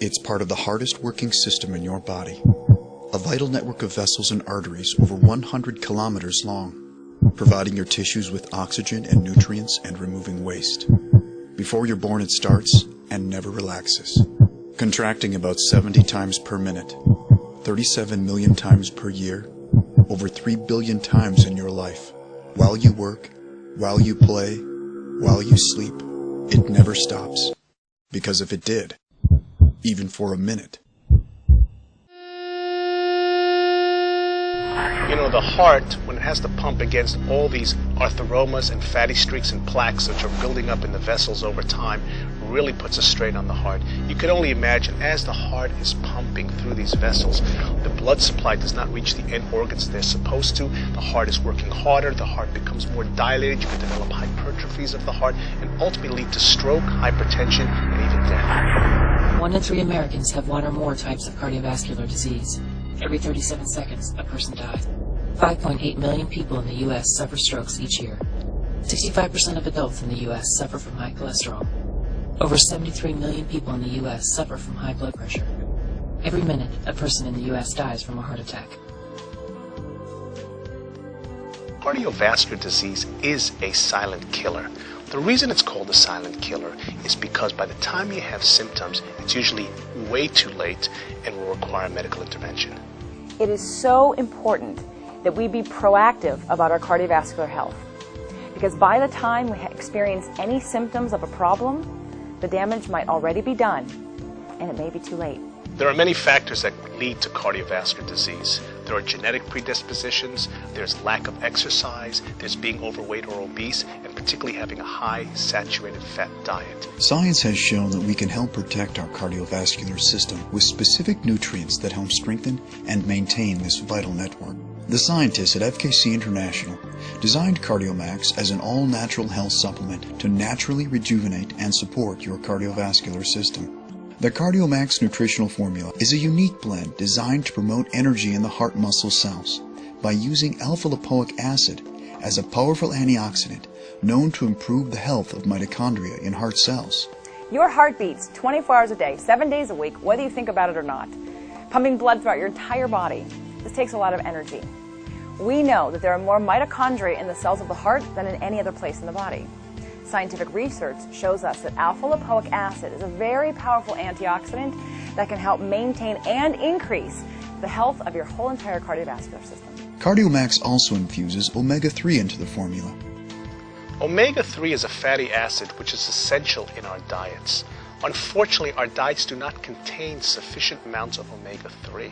It's part of the hardest working system in your body. A vital network of vessels and arteries over 100 kilometers long, providing your tissues with oxygen and nutrients and removing waste. Before you're born it starts and never relaxes, contracting about 70 times per minute, 37 million times per year, over 3 billion times in your life. While you work, while you play, while you sleep, it never stops. Because if it did, even for a minute. You know, the heart, when it has to pump against all these atheromas and fatty streaks and plaques which are building up in the vessels over time, really puts a strain on the heart. You can only imagine, as the heart is pumping through these vessels, the blood supply does not reach the end organs they're supposed to. The heart is working harder, the heart becomes more dilated, you can develop hypertrophies of the heart, and ultimately lead to stroke, hypertension, and even death. 1 in 3 Americans have one or more types of cardiovascular disease. Every 37 seconds, a person dies. 5.8 million people in the U.S. suffer strokes each year. 65% of adults in the U.S. suffer from high cholesterol. Over 73 million people in the U.S. suffer from high blood pressure. Every minute, a person in the U.S. dies from a heart attack. Cardiovascular disease is a silent killer. The reason it's called a silent killer is because by the time you have symptoms, it's usually way too late and will require medical intervention. It is so important that we be proactive about our cardiovascular health, because by the time we experience any symptoms of a problem, the damage might already be done, and it may be too late. There are many factors that lead to cardiovascular disease. There are genetic predispositions, there's lack of exercise, there's being overweight or obese, and particularly having a high saturated fat diet. Science has shown that we can help protect our cardiovascular system with specific nutrients that help strengthen and maintain this vital network. The scientists at FKC International designed Cardiomax as an all-natural health supplement to naturally rejuvenate and support your cardiovascular system. The Cardiomax nutritional formula is a unique blend designed to promote energy in the heart muscle cells by using alpha-lipoic acid as a powerful antioxidant known to improve the health of mitochondria in heart cells. Your heart beats 24 hours a day, 7 days a week, whether you think about it or not, pumping blood throughout your entire body. This takes a lot of energy. We know that there are more mitochondria in the cells of the heart than in any other place in the body. Scientific research shows us that alpha-lipoic acid is a very powerful antioxidant that can help maintain and increase the health of your whole entire cardiovascular system. Cardiomax also infuses omega-3 into the formula. Omega-3 is a fatty acid which is essential in our diets. Unfortunately, our diets do not contain sufficient amounts of omega-3.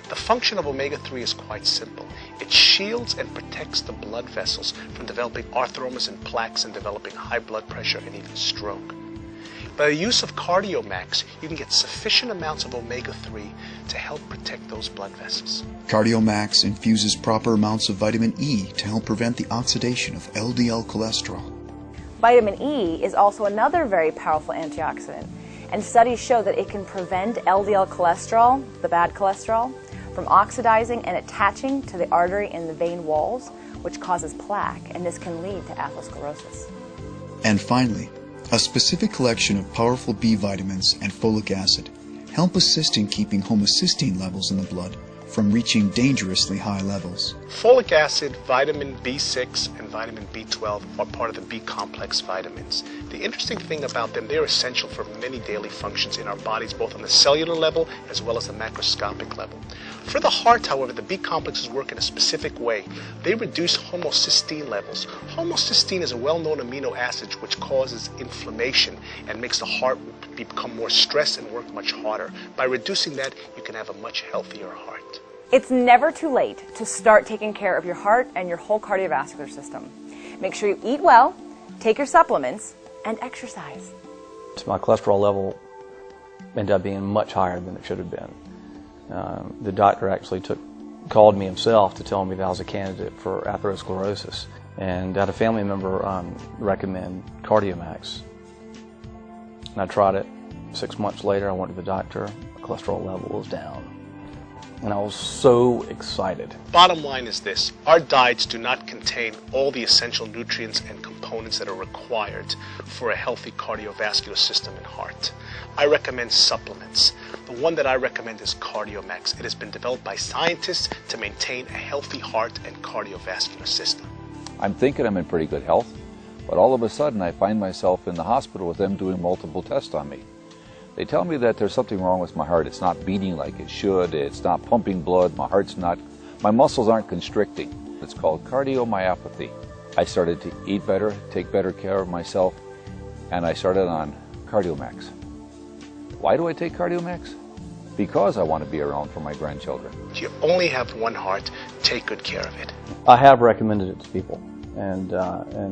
The function of omega-3 is quite simple. It shields and protects the blood vessels from developing atheromas and plaques and developing high blood pressure and even stroke. By the use of Cardiomax, you can get sufficient amounts of omega-3 to help protect those blood vessels. Cardiomax infuses proper amounts of vitamin E to help prevent the oxidation of LDL cholesterol. Vitamin E is also another very powerful antioxidant, and studies show that it can prevent LDL cholesterol, the bad cholesterol, from oxidizing and attaching to the artery in the vein walls, which causes plaque, and this can lead to atherosclerosis. And finally, a specific collection of powerful B vitamins and folic acid help assist in keeping homocysteine levels in the blood from reaching dangerously high levels. Folic acid, vitamin B6, and vitamin B12 are part of the B-complex vitamins. The interesting thing about them, they're essential for many daily functions in our bodies, both on the cellular level as well as the macroscopic level. For the heart, however, the B-complexes work in a specific way. They reduce homocysteine levels. Homocysteine is a well-known amino acid which causes inflammation and makes the heart become more stressed and work much harder. By reducing that, you can have a much healthier heart. It's never too late to start taking care of your heart and your whole cardiovascular system. Make sure you eat well, take your supplements, and exercise. My cholesterol level ended up being much higher than it should have been. The doctor actually called me himself to tell me that I was a candidate for atherosclerosis, and I had a family member recommend Cardiomax. And I tried it. 6 months later, I went to the doctor. My cholesterol level was down. And I was so excited. Bottom line is this: our diets do not contain all the essential nutrients and components that are required for a healthy cardiovascular system and heart. I recommend supplements. The one that I recommend is Cardiomax. It has been developed by scientists to maintain a healthy heart and cardiovascular system. I'm thinking I'm in pretty good health, but all of a sudden I find myself in the hospital with them doing multiple tests on me. They tell me that there's something wrong with my heart. It's not beating like it should. It's not pumping blood. My muscles aren't constricting. It's called cardiomyopathy. I started to eat better, take better care of myself, and I started on Cardiomax. Why do I take Cardiomax? Because I want to be around for my grandchildren. You only have one heart. Take good care of it. I have recommended it to people, and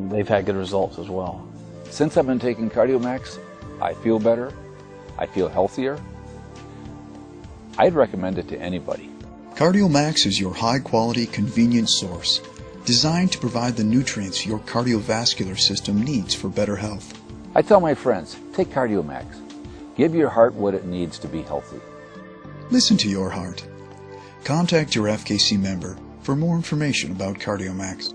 they've had good results as well. Since I've been taking Cardiomax, I feel better. I feel healthier. I'd recommend it to anybody. Cardiomax is your high-quality, convenient source, designed to provide the nutrients your cardiovascular system needs for better health. I tell my friends, take Cardiomax. Give your heart what it needs to be healthy. Listen to your heart. Contact your FKC member for more information about Cardiomax.